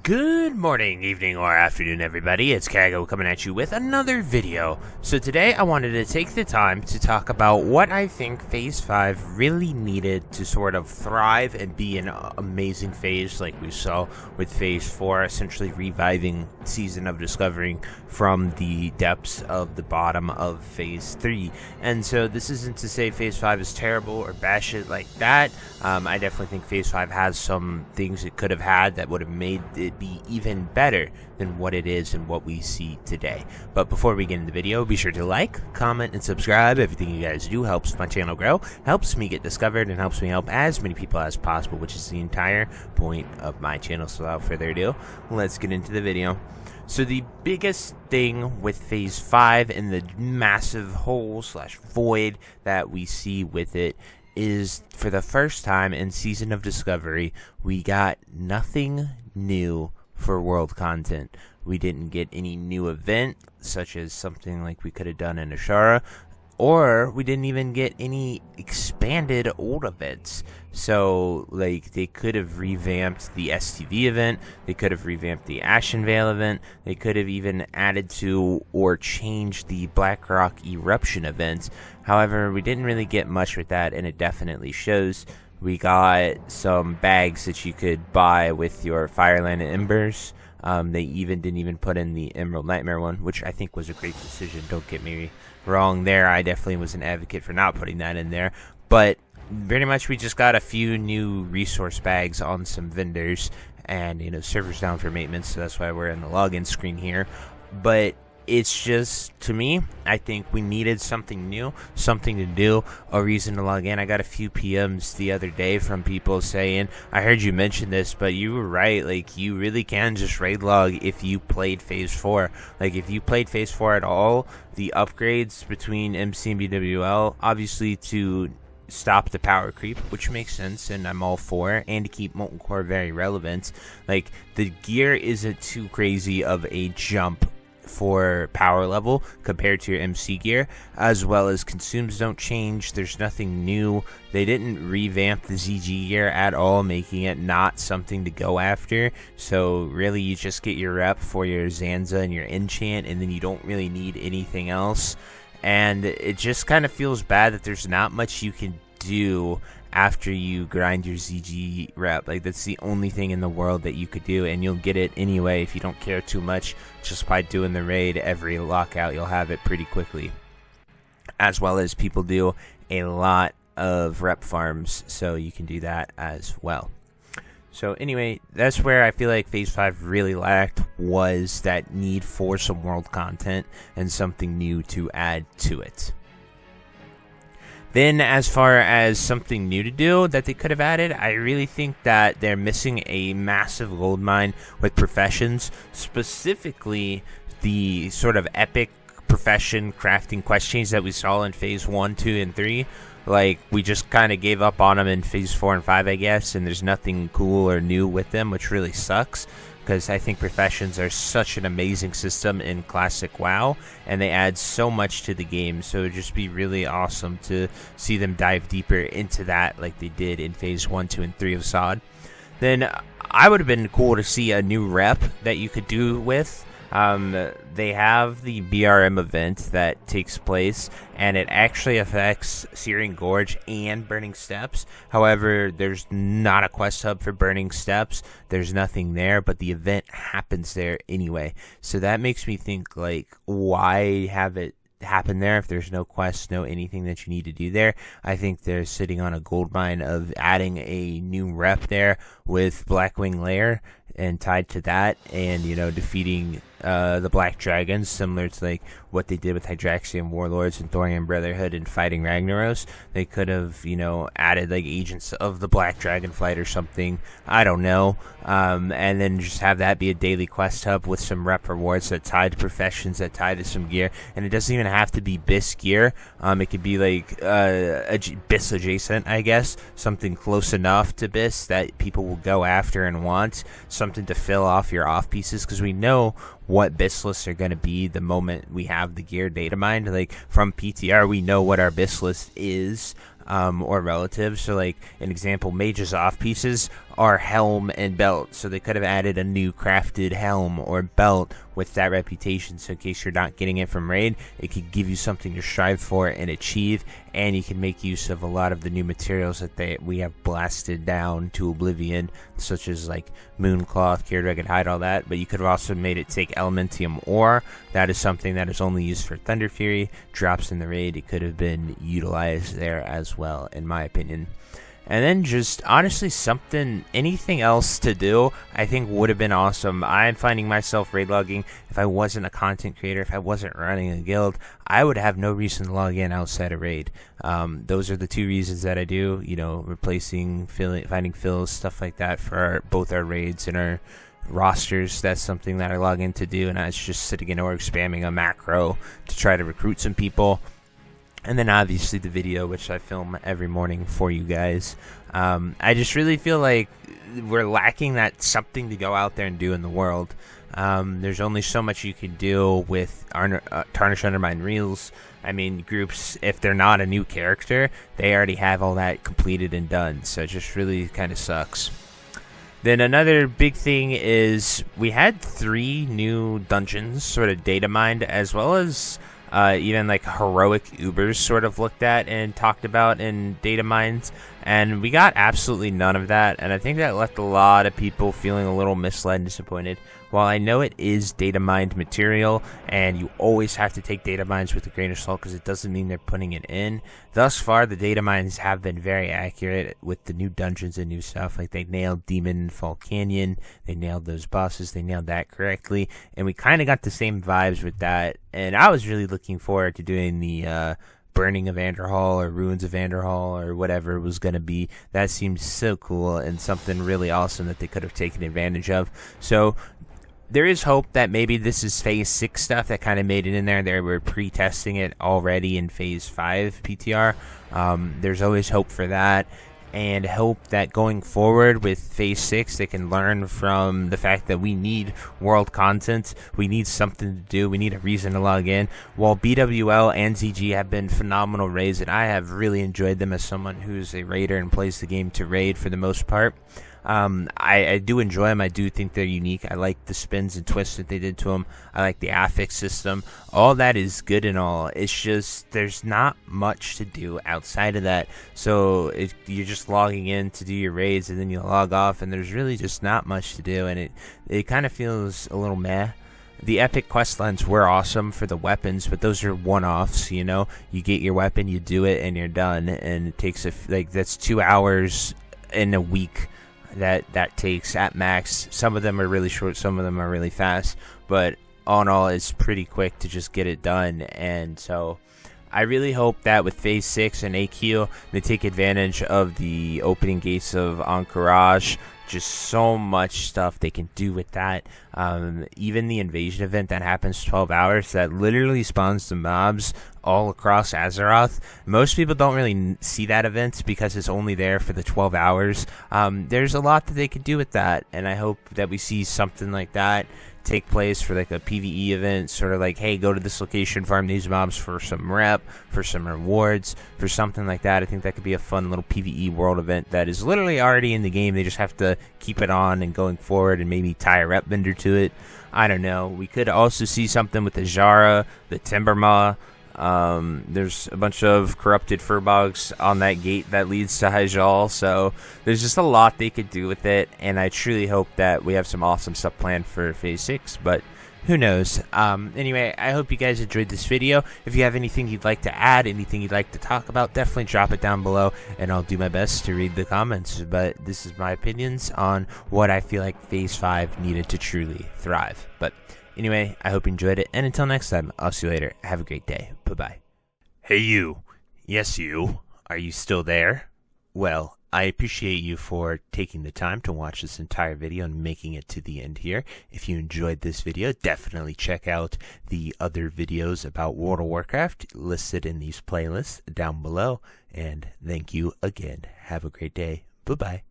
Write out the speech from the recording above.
Good morning, evening, or afternoon, everybody. It's Kaghoe coming at you with another video. So today I wanted to take the time to talk about what I think Phase 5 really needed to sort of thrive and be an amazing phase like we saw with Phase 4, essentially reviving Season of Discovering from the depths of the bottom of Phase 3. And so this isn't to say Phase 5 is terrible or bad shit like that. I definitely think Phase 5 has some things it could have had that would have made it be even better than what it is and what we see today. But before we get into the video, be sure to like, comment, and subscribe. Everything you guys do helps my channel grow, helps me get discovered, and helps me help as many people as possible, which is the entire point of my channel. So without further ado, let's get into the video. So the biggest thing with Phase 5 and the massive hole / void that we see with it is, for the first time in Season of Discovery, we got nothing new for world content. We didn't get any new event, such as something like we could have done in Ashara, or we didn't even get any expanded old events. So, like, they could have revamped the STV event, they could have revamped the Ashen Veil event, they could have even added to or changed the Blackrock Eruption event. However, we didn't really get much with that, and it definitely shows. We got some bags that you could buy with your Fireland Embers. They didn't put in the Emerald Nightmare one, which I think was a great decision. Don't get me wrong there. I definitely was an advocate for not putting that in there. But pretty much we just got a few new resource bags on some vendors, and servers down for maintenance, so that's why we're in the login screen here. But it's just, to me, I think we needed something new, something to do, a reason to log in. I got a few PMs the other day from people saying, I heard you mention this, but you were right. Like, you really can just raid log if you played Phase 4. Like, if you played Phase 4 at all, the upgrades between MC and BWL, obviously to stop the power creep, which makes sense, and I'm all for, and to keep Molten Core very relevant. Like, the gear isn't too crazy of a jump for power level compared to your MC gear, as well as consumes don't change. There's nothing new. They didn't revamp the ZG gear at all, making it not something to go after. So really you just get your rep for your Zanza and your enchant, and then you don't really need anything else. And it just kind of feels bad that there's not much you can do after you grind your ZG rep. Like, that's the only thing in the world that you could do, and you'll get it anyway if you don't care too much. Just by doing the raid every lockout, you'll have it pretty quickly. As well as people do a lot of rep farms, so you can do that as well. So anyway, that's where I feel like Phase 5 really lacked, was that need for some world content and something new to add to it. Then, as far as something new to do that they could have added, I really think that they're missing a massive gold mine with professions, specifically the sort of epic profession crafting quest chains that we saw in Phase 1, 2, and 3. Like, we just kind of gave up on them in Phase 4 and 5, I guess, and there's nothing cool or new with them, which really sucks, because I think professions are such an amazing system in Classic WoW, and they add so much to the game, so it would just be really awesome to see them dive deeper into that like they did in Phase 1, 2, and 3 of SOD. Then I would have been cool to see a new rep that you could do with. They have the BRM event that takes place, and it actually affects Searing Gorge and Burning Steps. However, there's not a quest hub for Burning Steps. There's nothing there, but the event happens there anyway. So that makes me think, like, why have it happen there if there's no quest, no anything that you need to do there? I think they're sitting on a gold mine of adding a new rep there with Blackwing Lair, and tied to that, and defeating the Black Dragons, similar to like what they did with Hydraxian Warlords and Thorian Brotherhood and fighting Ragnaros. They could have added like agents of the Black Dragonflight or something, I don't know, and then just have that be a daily quest hub with some rep rewards that tie to professions, that tie to some gear. And it doesn't even have to be BIS gear. It could be like BIS adjacent, I guess, something close enough to BIS that people will go after and want, something to fill off your off pieces, because we know what BIS lists are going to be the moment we have the gear data mined. Like, from PTR, we know what our BIS list is, or relative. So, like, an example, mages off pieces our helm and belt. So they could have added a new crafted helm or belt with that reputation, so in case you're not getting it from raid, it could give you something to strive for and achieve, and you can make use of a lot of the new materials that we have blasted down to oblivion, such as like mooncloth, cured rugged hide, all that. But you could have also made it take elementium ore. That is something that is only used for Thunder Fury, drops in the raid. It could have been utilized there as well, in my opinion. And then just honestly anything else to do, I think would have been awesome. I'm finding myself raid logging. If I wasn't a content creator, if I wasn't running a guild, I would have no reason to log in outside of raid. Those are the two reasons that I do, replacing, finding fills, stuff like that for both our raids and our rosters. That's something that I log in to do, and that's just sitting in org spamming a macro to try to recruit some people. And then obviously the video, which I film every morning for you guys. I just really feel like we're lacking that something to go out there and do in the world. There's only so much you can do with Tarnish Undermine Reels. I mean, groups, if they're not a new character, they already have all that completed and done. So it just really kind of sucks. Then another big thing is we had 3 new dungeons sort of data mined, as well as even like heroic Ubers sort of looked at and talked about in data mines, and we got absolutely none of that, and I think that left a lot of people feeling a little misled and disappointed. While I know it is data mined material, and you always have to take data mines with a grain of salt because it doesn't mean they're putting it in, thus far the data mines have been very accurate with the new dungeons and new stuff. Like they nailed Demon and Fall Canyon, they nailed those bosses, they nailed that correctly, and we kind of got the same vibes with that. And I was really looking forward to doing the Burning of Vanderhall or Ruins of Vanderhall or whatever it was going to be. That seemed so cool and something really awesome that they could have taken advantage of. So there is hope that maybe this is Phase 6 stuff that kind of made it in there. They were pre-testing it already in Phase 5 PTR. There's always hope for that, and hope that going forward with Phase 6 they can learn from the fact that we need world content, we need something to do, we need a reason to log in. While BWL and ZG have been phenomenal raids, and I have really enjoyed them as someone who's a raider and plays the game to raid for the most part, I do enjoy them. I do think they're unique. I like the spins and twists that they did to them. I like the affix system. All that is good and all. It's just there's not much to do outside of that. So you're just logging in to do your raids and then you log off, and there's really just not much to do, and it kind of feels a little meh. The epic quest lines were awesome for the weapons, but those are one-offs, You get your weapon, you do it, and you're done. And it takes that's 2 hours in a week that takes at max. Some of them are really short, some of them are really fast, but all in all it's pretty quick to just get it done. And so I really hope that with Phase 6 and AQ they take advantage of the opening gates of Encourage. Just so much stuff they can do with that. Even the invasion event that happens 12 hours that literally spawns the mobs all across Azeroth. Most people don't really see that event because it's only there for the 12 hours. There's a lot that they could do with that, and I hope that we see something like that take place for like a PvE event, sort of like, hey, go to this location, farm these mobs for some rep, for some rewards, for something like that. I think that could be a fun little PvE world event that is literally already in the game. They just have to keep it on and going forward and maybe tie a rep vendor to it. I don't know. We could also see something with the Jara, the Timbermaw. There's a bunch of corrupted furbogs on that gate that leads to Hyjal, so there's just a lot they could do with it, and I truly hope that we have some awesome stuff planned for Phase 6, but who knows. Anyway, I hope you guys enjoyed this video. If you have anything you'd like to add, anything you'd like to talk about, definitely drop it down below, and I'll do my best to read the comments. But this is my opinions on what I feel like Phase 5 needed to truly thrive. But anyway, I hope you enjoyed it, and until next time, I'll see you later. Have a great day. Bye-bye. Hey you. Yes you. Are you still there? Well, I appreciate you for taking the time to watch this entire video and making it to the end here. If you enjoyed this video, definitely check out the other videos about World of Warcraft listed in these playlists down below. And thank you again. Have a great day. Bye-bye.